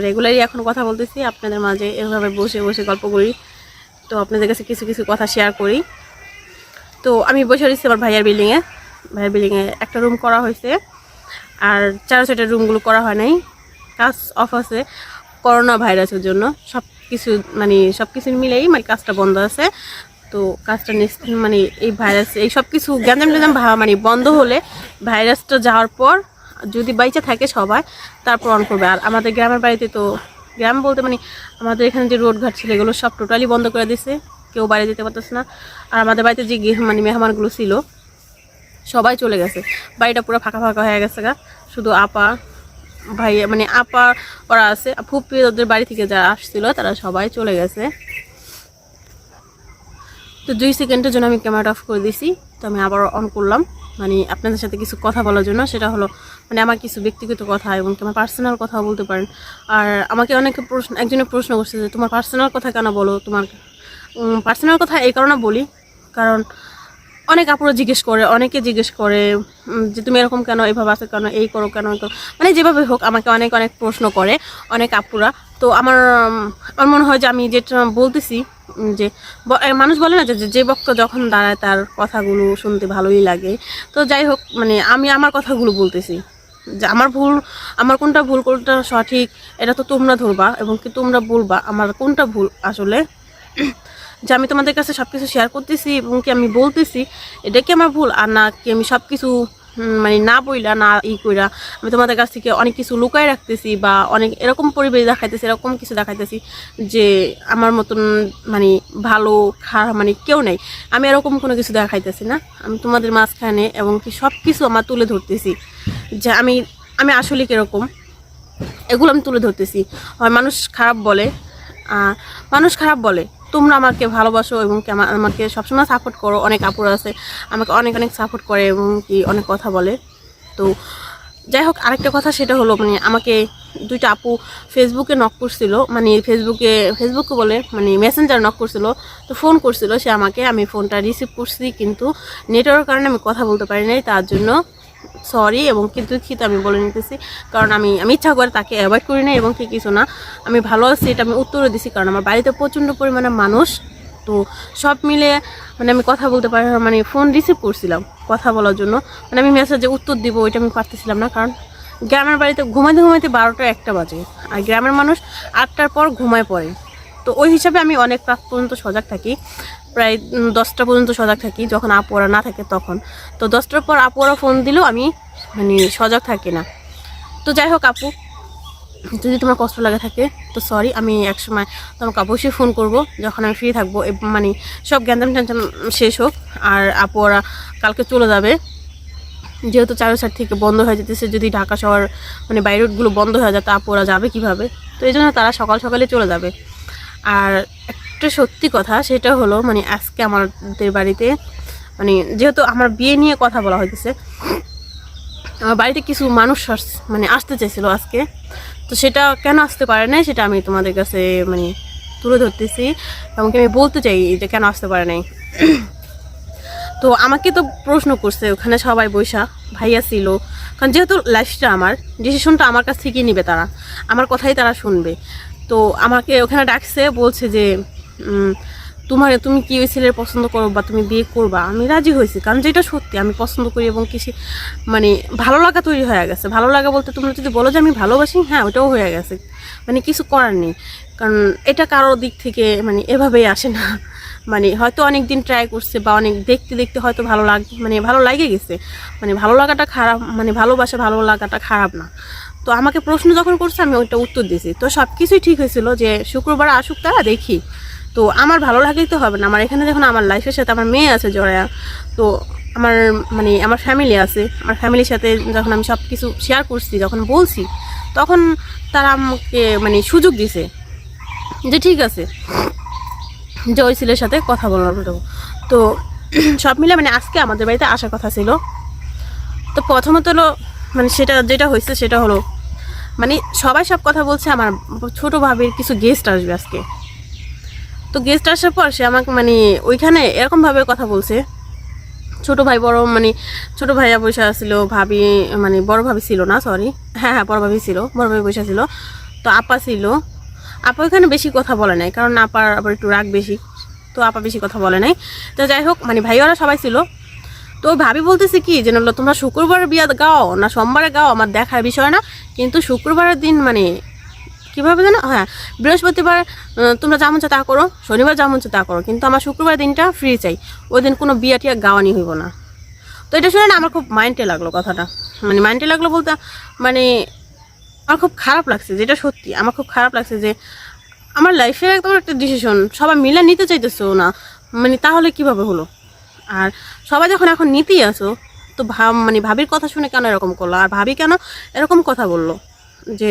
রেগুলারই এখন কথা বলতেছি আপনাদের মাঝে, এভাবে বসে বসে গল্প করি। তো আপনাদের কাছে কিছু কিছু কথা শেয়ার করি। তো আমি বসে রয়েছি আমার ভাইয়ার বিল্ডিংয়ে। ভাইয়ার বিল্ডিংয়ে একটা রুম করা হয়েছে, আর 4 রুমগুলো করা হয় নাই, কাজ অফ আছে করোনা ভাইরাসের জন্য। সব কিছু মিলেই মানে কাজটা বন্ধ আছে। তো কাজটা মানে এই ভাইরাস এই সব কিছু গ্যাঞ্জাম মানে বন্ধ হলে, ভাইরাসটা যাওয়ার পর যদি বাইচা থাকে সবাই তারপর অন করবে। আর আমাদের গ্রামের বাড়িতে তো, গ্রাম বলতে মানে আমাদের এখানে যে রোডঘাট ছিল এগুলো সব টোটালি বন্ধ করে দিছে, কেউ বাইরে যেতে পারতেছে না। আর আমাদের বাড়িতে যে মানে মেহমানগুলো ছিল সবাই চলে গেছে, বাড়িটা পুরো ফাঁকা ফাঁকা হয়ে গেছে গা। শুধু আপা ভাই মানে আপা ওরা আছে, ফুপি ওদের বাড়ি থেকে যারা আসছিল তারা সবাই চলে গেছে। তো 2 সেকেন্ডের জন্য আমি ক্যামেরাটা অফ করে দিয়েছি। তো আমি আবার অন করলাম মানে আপনাদের সাথে কিছু কথা বলার জন্য। সেটা হলো মানে আমার কিছু ব্যক্তিগত কথা এবং তোমার পার্সোনাল কথাও বলতে পারেন। আর আমাকে অনেকে একজনে প্রশ্ন করছে যে তোমার পার্সোনাল কথা কেন বলো। তোমার পার্সোনাল কথা এই কারণে বলি, কারণ অনেক আপুরা অনেকে জিজ্ঞেস করে যে তুমি এরকম কেন, এইভাবে আছে কেন, এই করো কেন, মানে যেভাবে হোক আমাকে অনেক প্রশ্ন করে অনেক আপুরা। তো আমার মনে হয় যে আমি যেটা বলতেছি, যে মানুষ বলে না যে বক্তা যখন দাঁড়ায় তার কথাগুলো শুনতে ভালোই লাগে। তো যাই হোক মানে আমি আমার কথাগুলো বলতেছি, যে আমার কোনটা ভুল কোনটা সঠিক এটা তো তোমরা ধরবা এবং কি তোমরা বলবা আমার কোনটা ভুল আসলে। যে আমি তোমাদের কাছে সব কিছু শেয়ার করতেছি এবং কি আমি বলতেছি এটা কি আমার ভুল, আর না কি আমি সব কিছু মানে না বইলা না কইরা আমি তোমাদের কাছ থেকে অনেক কিছু লুকায় রাখতেছি বা অনেক এরকম পরিবেশ দেখাইতেছি, এরকম কিছু দেখাইতেছি যে আমার মতন মানে ভালো খারাপ মানে কেউ নেই। আমি এরকম কোনো কিছু দেখাইতেছি না, আমি তোমাদের মাঝখানে এবং কি সব কিছু আমার তুলে ধরতেছি যে আমি আসলে কীরকম এগুলো আমি তুলে ধরতেছি। হয় মানুষ খারাপ বলে, তোমরা আমাকে ভালোবাসো এবং কি আমাকে সবসময় সাপোর্ট করো। অনেক আপুরা আছে আমাকে অনেক সাপোর্ট করে এবং কি অনেক কথা বলে। তো যাই হোক আরেকটা কথা, সেটা হলো মানে আমাকে 2টা আপু ফেসবুকে নক করছিল, মানে ফেসবুকে বলে মানে মেসেঞ্জার নক করছিল। তো ফোন করছিল সে আমাকে, আমি ফোনটা রিসিভ করছি কিন্তু নেটওয়ার্কের কারণে আমি কথা বলতে পারি নাই, তার জন্য সরি এবং কিন্তু দুঃখিত আমি বলে নিতেছি। কারণ আমি ইচ্ছা করে তাকে অ্যাভয়েড করি না এবং কি কিছু না, আমি ভালো আছি এটা আমি উত্তরে দিছি। কারণ আমার বাড়িতে প্রচণ্ড পরিমাণে মানুষ, তো সব মিলে মানে আমি কথা বলতে পারি মানে ফোন রিসিভ করছিলাম কথা বলার জন্য, মানে আমি মেসেজে উত্তর দিব ওইটা আমি পারতেছিলাম না। কারণ গ্রামের বাড়িতে ঘুমাইতে 12টা 1টা বাজে, আর গ্রামের মানুষ 8টার পর ঘুমায় পড়ে। তো ওই হিসাবে আমি অনেক রাত পর্যন্ত সজাগ থাকি, প্রায় 10টা পর্যন্ত সজাগ থাকি যখন আপুরা না থাকে তখন। তো 10টার পর আপুরা ফোন দিলেও আমি মানে সজাগ থাকি না। তো যাই হোক আপু, যদি তোমার কষ্ট লাগে থাকে তো সরি, আমি একসময় তোমাকে অবশ্যই ফোন করব যখন আমি ফ্রি থাকবো, মানে সব গ্যাঞ্জাম ট্যাঞ্জাম শেষ হোক। আর আপুরা কালকে চলে যাবে, যেহেতু 4 সাইড থেকে বন্ধ হয়ে যেতেছে। যদি ঢাকা শহর মানে বাইরোডগুলো বন্ধ হয়ে যায় তো আপুরা যাবে কিভাবে, তো এই জন্য তারা সকালে চলে যাবে। আর একটা সত্যি কথা, সেটা হলো মানে আজকে আমাদের বাড়িতে মানে যেহেতু আমার বিয়ে নিয়ে কথা বলা হইতেছে, আমার বাড়িতে কিছু মানুষ মানে আসতে চাইছিল আজকে। তো সেটা কেন আসতে পারে নাই সেটা আমি তোমাদের কাছে মানে তুলে ধরতেছি এবং আমি বলতে চাই যে কেন আসতে পারে নাই। তো আমাকে তো প্রশ্ন করছে ওখানে সবাই বৈশা, ভাইয়া ছিল, কারণ যেহেতু লাইফটা আমার, ডিসিশনটা আমার কাছ থেকেই নেবে তারা, আমার কথাই তারা শুনবে। তো আমাকে ওখানে ডাকছে, বলছে যে তুমি কি ওই ছেলের পছন্দ করো বা তুমি বিয়ে করবা। আমি রাজি হয়েছি, কারণ যেটা সত্যি আমি পছন্দ করি এবং কিছু মানে ভালো লাগা তৈরি হয়ে গেছে। ভালো লাগা বলতে তোমরা যদি বলো যে আমি ভালোবাসি, হ্যাঁ ওটাও হয়ে গেছে, মানে কিছু করার নেই। কারণ এটা কারোর দিক থেকে মানে এভাবেই আসে না, মানে হয়তো অনেক দিন ট্রাই করছে বা অনেক দেখতে হয়তো ভালো লাগে গেছে। মানে ভালো লাগাটা খারাপ, মানে ভালো লাগাটা খারাপ না। তো আমাকে প্রশ্ন যখন করছে আমি ওইটা উত্তর দিয়েছি। তো সব কিছুই ঠিক হয়েছিল যে শুক্রবার আসুক তারা, দেখি। তো আমার ভালো লাগলেই তো হবে না, আমার এখানে যখন আমার লাইফের সাথে আমার মেয়ে আছে জড়ায়া, তো আমার ফ্যামিলি আছে, আমার ফ্যামিলির সাথে যখন আমি সব কিছু শেয়ার করছি, যখন বলছি, তখন তারা আমাকে মানে সুযোগ দিছে যে ঠিক আছে যে ওই ছেলের সাথে কথা বলার মতো। তো সব মিলে মানে আজকে আমাদের বাড়িতে আসার কথা ছিল। তো প্রথমত হলো মানে যেটা হয়েছে সেটা হলো মানে সবাই সব কথা বলছে, আমার ছোটো ভাবির কিছু গেস্ট আসবে আজকে। তো গেস্ট আসার পর সে আমাকে মানে ওইখানে এরকমভাবে কথা বলছে, ছোটো ভাই বড় মানে ছোটো ভাইয়া বসে ছিল, ভাবি মানে বড় ভাবি ছিল না, সরি হ্যাঁ বড় ভাবি ছিল, বড় ভাবি বসে ছিল। তো আপা ছিল, আপা এখানে বেশি কথা বলে নাই, কারণ আপার আবার একটু রাগ বেশি, তো আপা বেশি কথা বলে নাই। তো যাই হোক মানে ভাইয়ারা সবাই ছিল। তো ভাবি বলতেছে কি যেন তোমরা শুক্রবারে বিয়া গাও না সোমবারে গাও আমার দেখার বিষয় না, কিন্তু শুক্রবারের দিন মানে কীভাবে জানো, হ্যাঁ বৃহস্পতিবার তোমরা যা মন চায় তা করো, শনিবার যা মন চায় তা করো, কিন্তু আমার শুক্রবার দিনটা ফ্রি চাই, ওই দিন কোনো বিয়া টিয়া গাওয়ানি হইব না। তো এটা শুনে না আমার খুব মাইন্ডে লাগলো কথাটা, মানে মাইন্ডে লাগলো বলতে মানে আমার খুব খারাপ লাগছে, যেটা সত্যি আমার খুব খারাপ লাগছে যে আমার লাইফের একদম একটা ডিসিশন সবাই মিলে নিতে চাইতেছো না, মানে তাহলে কিভাবে হলো? আর সবাই যখন এখন নিতেই আসো তো মানে ভাবির কথা শুনে কেন এরকম করলো, আর ভাবি কেন এরকম কথা বললো যে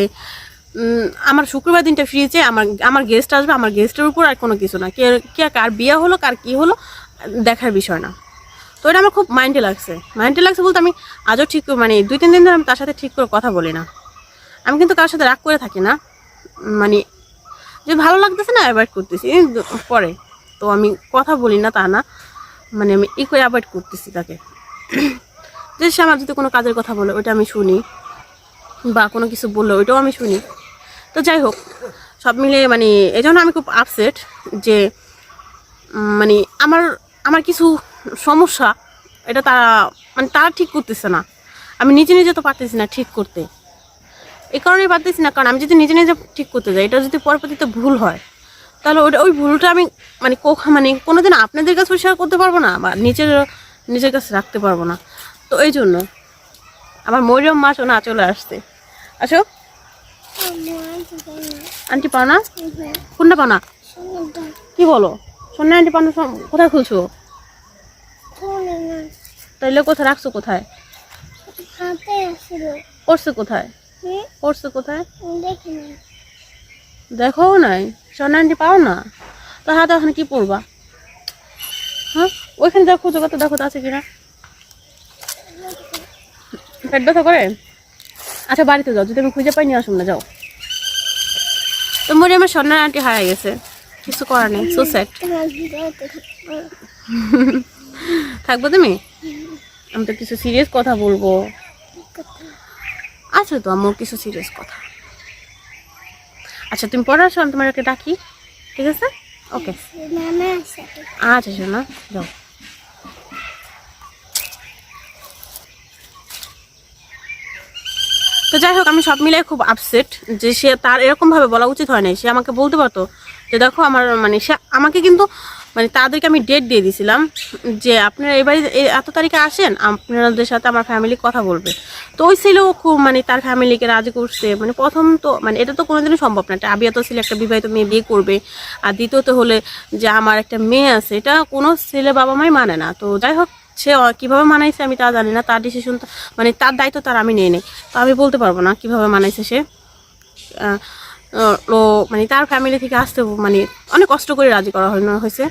আমার শুক্রবার দিনটা ফ্রি চেয়ে আমার গেস্ট আসবে, আমার গেস্টের উপর আর কোনো কিছু না, কে কার বিয়ে হলো কার কী হলো দেখার বিষয় না। তো এটা আমার খুব মাইন্ডে লাগছে বলতে আমি আজও ঠিক মানে 2-3 দিন ধরে আমি তার সাথে ঠিক করে কথা বলি না। আমি কিন্তু কারোর সাথে রাগ করে থাকি না, মানে যে ভালো লাগতেছে না অ্যাভয়েড করতেছি পরে, তো আমি কথা বলি না তা না, মানে আমি করে অ্যাভয়েড করতেছি তাকে। যে সে আমার যদি কোনো কাজের কথা বলে ওইটা আমি শুনি, বা কোনো কিছু বললে ওইটাও আমি শুনি। তো যাই হোক সব মিলে মানে এই জন্য আমি খুব আপসেট যে মানে আমার কিছু সমস্যা এটা তারা ঠিক করতেছে না, আমি নিজে তো পারতেছি না ঠিক করতে। এই কারণেই পারতেছি না, কারণ আমি যদি নিজে ঠিক করতে যাই এটা যদি পরবর্তীতে ভুল হয় তাহলে ওই ভুলটা আমি মানে কোনোদিন আপনাদের কাছে শেয়ার করতে পারবো না, বা নিজের কাছে রাখতে পারবো না। তো এই জন্য আমার মরিয়ম মা শোনা চলে আসতে, আসো আন্টি পাও না, কোনটা পাও না কি বলো সোনা আন্টি পাও না, কোথায় খুলছো তাইলে কোথায় রাখছো, কোথায় পড়ছে, কোথায় পড়ছে, কোথায় দেখো নাই সোনা আন্টি পাও না, তো হাতে এখন কি পড়বা? হ্যাঁ ওইখানে দেখো জগতে দেখো তো আছে কিনা, পেট ব্যথা করে? আচ্ছা বাড়িতে যাও, যদি আমি খুঁজে পাই নিয়ে আসুন না, যাও। তো মরি আমার সোনার আন্টি হারাই গেছে, কিছু করার নেই, সো স্যাড। থাকবো তুমি? আমি তো কিছু সিরিয়াস কথা বলবো, আচ্ছা তো আমার কিছু সিরিয়াস কথা। আচ্ছা তুমি পরে আসো, আমি তোমার একটা ডাকি, ঠিক আছে? ওকে আচ্ছা শোনা যাও। তো যাই হোক আমি সব মিলাই খুব আপসেট যে সে তার এরকমভাবে বলা উচিত হয় নাই, সে আমাকে বলতে পারতো যে দেখো আমার মানে সে আমাকে কিন্তু মানে তাদেরকে আমি ডেট দিয়ে দিয়েছিলাম যে আপনারা এবারে এত তারিখে আসেন, আপনাদের সাথে আমার ফ্যামিলি কথা বলবে। তো ওই ছেলেও খুব মানে তার ফ্যামিলিকে রাজি করছে, মানে প্রথম তো মানে এটা তো কোনোদিনই সম্ভব না, একটা আবিয়াত ছেলে একটা বিবাহিত মেয়ে বিয়ে করবে, আর দ্বিতীয়ত হলে যে আমার একটা মেয়ে আছে এটা কোনো ছেলে বাবা মাই মানে না। তো যাই হোক সে কীভাবে মানাইছে আমি তা জানি না, তার ডিসিশন মানে তার দায়িত্ব তার আমি নিয়ে নিই, তো আমি বলতে পারবো না কীভাবে মানাইছে সে। ও মানে তার ফ্যামিলি থেকে আসতে মানে অনেক কষ্ট করে রাজি করা হয়েছে,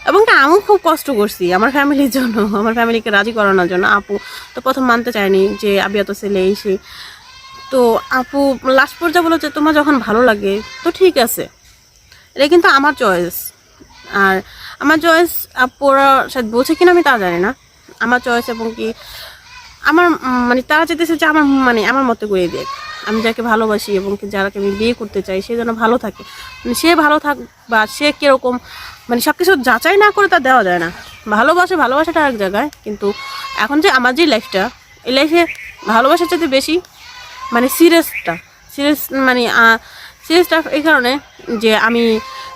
এবং আমিও খুব কষ্ট করছি আমার ফ্যামিলির জন্য, আমার ফ্যামিলিকে রাজি করানোর জন্য। আপু তো প্রথম মানতে চায়নি যে আবিয়াত ছেলে এসে, তো আপু লাস্ট পর্যায়ে বলো যে তোমার যখন ভালো লাগে তো ঠিক আছে, এটা কিন্তু আমার চয়েস। আর আমার চয়েস আপুরা সাথে বলছে কিনা আমি তা জানি না, আমার চয়েস, এবং কি আমার মানে তারা চাইতেছে যে আমার মতো করে দেখ, আমি যাকে ভালোবাসি এবং কি যারাকে আমি বিয়ে করতে চাই সে যেন ভালো থাকে, মানে সে ভালো থাক বা সে কীরকম মানে সব কিছু যাচাই না করে তা দেওয়া যায় না। ভালোবাসাটা এক জায়গায়, কিন্তু এখন যে আমার যে লাইফটা এই লাইফে ভালোবাসার চাইতে বেশি মানে সিরিয়াসটা এই কারণে যে আমি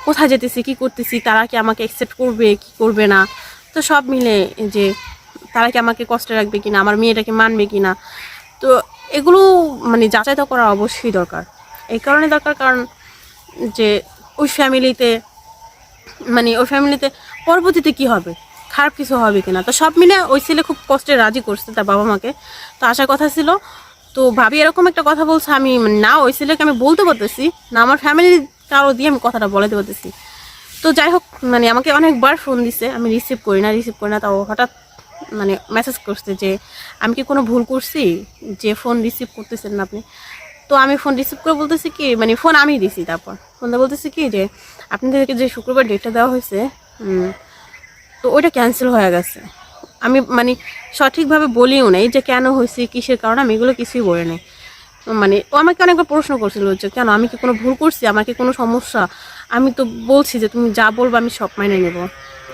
কোথায় যেতেছি কী করতেছি, তারা কি আমাকে অ্যাকসেপ্ট করবে কি করবে না, তো সব মিলে যে তারা কি আমাকে কষ্টে রাখবে কিনা, আমার মেয়েটাকে মানবে কিনা, তো এগুলো মানে যাচাই তো করা অবশ্যই দরকার। এই কারণে দরকার কারণ যে ওই ফ্যামিলিতে পরবর্তীতে কি হবে, খারাপ কিছু হবে কিনা। তো সব মিলে ওই ছেলে খুব কষ্টে রাজি করছে তার বাবা মাকে, তো আসার কথা ছিল। তো ভাবি এরকম একটা কথা বলছে, আমি না ওই ছেলেকে আমি বলতে পারতেছি না, আমার ফ্যামিলির কারো দিয়ে আমি কথাটা বলাতে পারতেছি। তো যাই হোক মানে আমাকে অনেকবার ফোন দিছে, আমি রিসিভ করি না, তাও হঠাৎ মানে মেসেজ করছে যে আমি কি কোনো ভুল করছি যে ফোন রিসিভ করতেছেন না আপনি। তো আমি ফোন রিসিভ করে বলতেছি কি মানে ফোন আমি দিছি, তারপর ফোনটা বলতেছি কি যে আপনাদেরকে যে শুক্রবার ডেটটা দেওয়া হয়েছে তো ওইটা ক্যান্সেল হয়ে গেছে। আমি মানে সঠিকভাবে বলিও নাই যে কেন হয়েছে কিসের কারণে, আমি এগুলো কিছুই বলি নাই। মানে ও আমাকে অনেকবার প্রশ্ন করছিল যে কেন, আমি কি কোনো ভুল করছি, আমার কি কোনো সমস্যা? আমি তো বলছি যে তুমি যা বলবো আমি সব মাইনে নেব,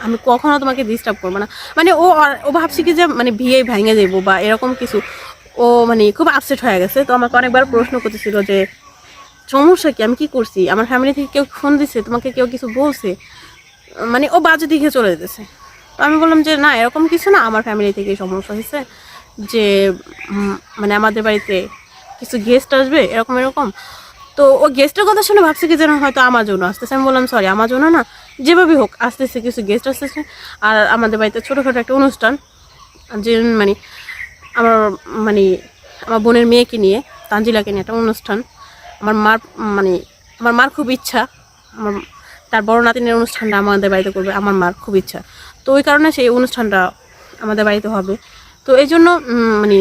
আমি কখনো তোমাকে ডিস্টার্ব করবো না। মানে ও ভাবছি কি যে মানে বিয়ে ভেঙে দেবো বা এরকম কিছু। ও মানে খুব আপসেট হয়ে গেছে। তো আমাকে অনেকবার প্রশ্ন করতেছিল যে সমস্যা কি, আমি কি করছি, আমার ফ্যামিলি থেকে কেউ ফোন দিচ্ছে, তোমাকে কেউ কিছু বলছে? মানে ও বাজে দিকে চলে যেতেছে। তো আমি বললাম যে না, এরকম কিছু না, আমার ফ্যামিলি থেকে সমস্যা হয়েছে যে মানে আমাদের বাড়িতে কিছু গেস্ট আসবে এরকম এরকম। তো ও গেস্টের কথা শুনে ভাবছে কি যেন হয়তো আমার জন্য আসতেছে। আমি বললাম সরি, আমার জন্য না, যেভাবে হোক আসতেছে, কিছু গেস্ট আসতেছে। আর আমাদের বাড়িতে ছোটোখাটো একটা অনুষ্ঠান, যে মানে আমার মানে আমার বোনের মেয়েকে নিয়ে, তানজিলাকে নিয়ে একটা অনুষ্ঠান। আমার মার মানে আমার মার খুব ইচ্ছা, আমার তার বড় নাতিনের অনুষ্ঠানটা আমাদের বাড়িতে করবে, আমার মার খুব ইচ্ছা। তো ওই কারণে সেই অনুষ্ঠানটা আমাদের বাড়িতে হবে। তো এই জন্য মানে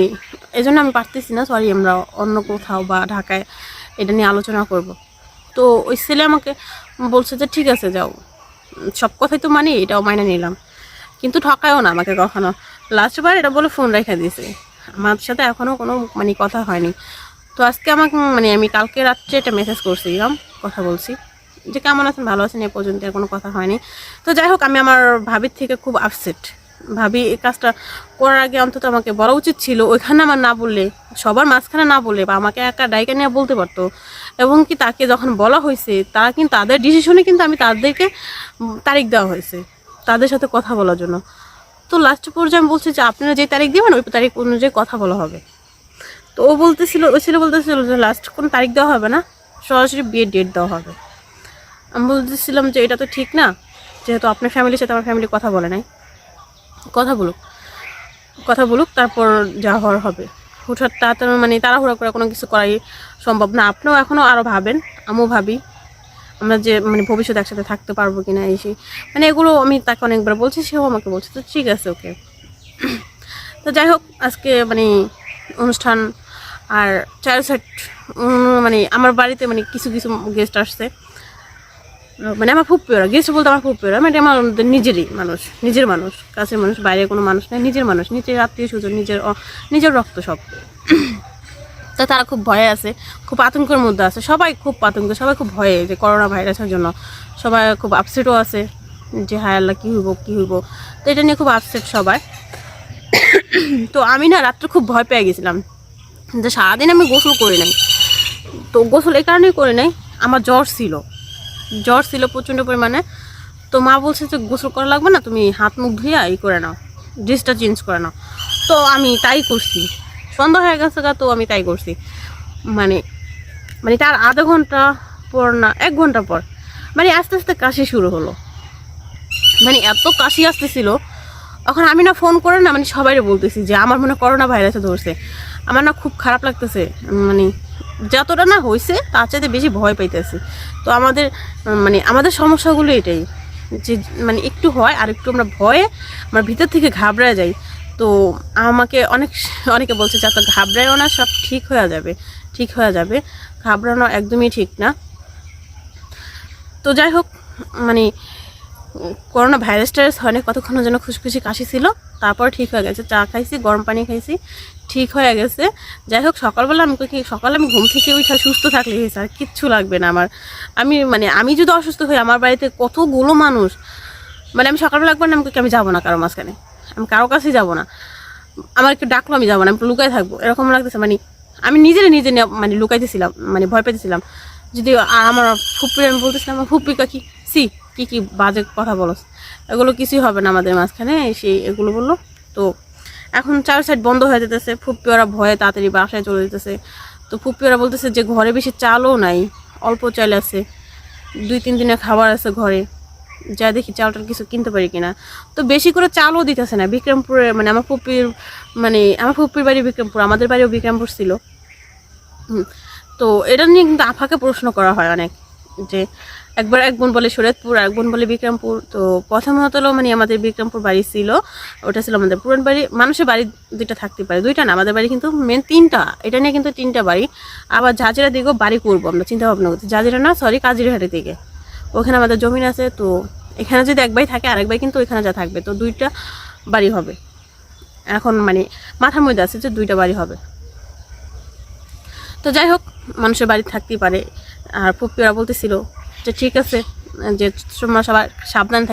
এই জন্য আমি পারতেছি না, সরি, আমরা অন্য কোথাও বা ঢাকায় এটা নিয়ে আলোচনা করব। তো ওই ছেলে আমাকে বলছে যে ঠিক আছে যাও, সব কথাই তো মানি, এটাও মাইনে নিলাম, কিন্তু ঠকায়ও না আমাকে কখনো। লাস্টবার এটা বলে ফোন রেখে দিয়েছে, আমার সাথে এখনও কোনো মানে কথা হয়নি। তো আজকে আমাকে মানে আমি কালকে রাত্রে একটা মেসেজ করছিলাম, কথা বলছি যে কেমন আছেন, ভালো আছেন, এ পর্যন্ত আর কোনো কথা হয়নি। তো যাই হোক, আমি আমার ভাবির থেকে খুব আপসেট। ভাবি এই কাজটা করার আগে অন্তত আমাকে বলা উচিত ছিল, ওইখানে আমার না বললে, সবার মাঝখানে না বললে, বা আমাকে একা ডাইকা নিয়ে বলতে পারতো। এবং কি তাকে যখন বলা হয়েছে, তারা কিন্তু তাদের ডিসিশনে কিন্তু আমি তাদেরকে তারিখ দেওয়া হয়েছে তাদের সাথে কথা বলার জন্য। তো লাস্ট পর্যায়ে আমি বলছি যে আপনারা যে তারিখ দেবেন ওই তারিখ অনুযায়ী কথা বলা হবে। তো ও বলতেছিল, ওই ছেলে বলতেছিল যে লাস্ট কোনো তারিখ দেওয়া হবে না, সরাসরি বিয়ের ডেট দেওয়া হবে। আমি বলতেছিলাম যে এটা তো ঠিক না, যেহেতু আপনার ফ্যামিলির সাথে আমার ফ্যামিলি কথা বলে নাই, কথা বলুক, কথা বলুক, তারপর যা হওয়ার হবে। হুটহাট তাড়াতাড়ি মানে তাড়াহুড়া করে কোনো কিছু করাই সম্ভব না। আপনিও এখনও আরও ভাবেন, আমিও ভাবি আমরা যে মানে ভবিষ্যতে একসাথে থাকতে পারবো কিনা, এই সেই মানে এগুলো আমি তাকে অনেকবার বলছি, সেও আমাকে বলছে। তো ঠিক আছে, ওকে। তো যাই হোক, আজকে মানে অনুষ্ঠান আর চার সেট মানে আমার বাড়িতে মানে কিছু কিছু গেস্ট আসছে, মানে আমার ফুপ্পিওরা, গেস্ট বলতে আমার ফুপ্পিওরা মানে আমার নিজেরই মানুষ, নিজের মানুষ, কাছের মানুষ, বাইরে কোনো মানুষ নেই, নিজের মানুষ, নিজের আত্মীয় স্বজন, নিজের রক্ত সব। তো তারা খুব ভয়ে আছে, খুব আতঙ্কের মধ্যে আছে, সবাই খুব আতঙ্ক, সবাই খুব ভয়ে যে করোনা ভাইরাসের জন্য। সবাই খুব আপসেটও আছে যে হায় আল্লাহ কী হইব কী হইব। তো এটা নিয়ে খুব আপসেট সবাই। তো আমি না রাত্রে খুব ভয় পেয়ে গেছিলাম যে সারাদিন আমি গোসল করি নাই। তো গোসল এই কারণেই করি নাই, আমার জ্বর ছিল প্রচণ্ড পরিমাণে। তো মা বলছে যে গোসল করা লাগবে না, তুমি হাত মুখ ধুইয়া করে নাও, ড্রেসটা চেঞ্জ করে নাও। তো আমি তাই করছি, সন্ধ্যা হয়ে গেছে গা, তো আমি তাই করছি। মানে মানে তার আধা ঘন্টা পর না 1 ঘন্টা পর মানে আস্তে আস্তে কাশি শুরু হলো, মানে এত কাশি আসতেছিল। এখন আমি না ফোন করে না মানে সবাইরে বলতেছি যে আমার মনে করোনা ভাইরাসে ধরছে। আমার না খুব খারাপ লাগতেছে, মানে যতটা না হয়েছে তার চাইতে বেশি ভয় পাইতেছি। তো আমাদের সমস্যাগুলো এটাই যে মানে একটু হয় আর একটু আমরা ভয়ে আমার ভিতর থেকে ঘাবড়ায় যাই। তো আমাকে অনেকে বলছে যে এত ঘাবড়ায়ও না, সব ঠিক হয়ে যাবে, ঘাবড়ানো একদমই ঠিক না। তো যাই হোক, মানে করোনা ভাইরাস টাইরাস হয়নি, কতক্ষণের জন্য খুশখুশি কাশি ছিল, তারপর ঠিক হয়ে গেছে। চা খাইছি, গরম পানি খাইছি, ঠিক হয়ে গেছে। যাই হোক, সকালে আমি ঘুম থেকে উঠে সুস্থ থাকলে হয়েছে, আর কিচ্ছু লাগবে না আমার। আমি যদি অসুস্থ হই, আমার বাড়িতে কতগুলো মানুষ, মানে আমি সকালবেলা একবার না আমি যাবো না কারো মাঝখানে, আমি কারো কাছেই যাবো না। আমার একটু ডাকলো আমি যাবো না, আমি লুকাই থাকবো, এরকম লাগতেছে। মানে আমি নিজে মানে লুকাইতেছিলাম, মানে ভয় পেতেছিলাম। যদি আমার ফুপ্পি, আমি বলতেছিলাম আমার ফুপ্পি কাকি কি বাজে কথা বলো, এগুলো কিছুই হবে না আমাদের মাঝখানে, সেই এগুলো বললো। তো এখন 4 সাইড বন্ধ হয়ে যেতেছে, ফুপ্পি ওরা ভয়ে তাড়াতাড়ি বাসায় চলে যেতেছে। তো ফুপ্পি ওরা বলতেছে যে ঘরে বেশি চালও নাই, অল্প চাল আছে, 2-3 দিনের খাবার আছে ঘরে, যা দেখি চালটার কিছু কিনতে পারি কিনা। তো বেশি করে চালও দিতেছে না। বিক্রমপুরে মানে আমার ফুপ্পির বাড়ি বিক্রমপুর, আমাদের বাড়িও বিক্রমপুর ছিল। তো এটা নিয়ে কিন্তু আফাকে প্রশ্ন করা হয় অনেক, যে এক বোন বলে শরীয়তপুর, আর এক বোন বলে বিক্রমপুর। তো প্রথমত মানে আমাদের বিক্রমপুর বাড়ি ছিল, ওটা ছিল আমাদের পুরান বাড়ি। মানুষের বাড়ি 2টা থাকতে পারে, 2টা না, আমাদের বাড়ি কিন্তু মেন 3টা, এটা নিয়ে কিন্তু 3টা বাড়ি। আবার জাজিরা দিকেও বাড়ি করবো আমরা চিন্তা ভাবনা করছি, জাজিরা না সরি কাজিরহাটের দিকে, ওখানে আমাদের জমিন আছে। তো এখানে যদি এক ভাই থাকে, আরেক ভাই কিন্তু ওইখানে যা থাকবে, তো 2টা বাড়ি হবে। এখন মানে মাথার মধ্যে আছে যে 2টা বাড়ি হবে। তো যাই হোক, মানুষের বাড়ি থাকতেই পারে। আর ফুপ্পি ওরা বলতেছিল যে ঠিক আছে, যে তোমরা সবাই সাবধান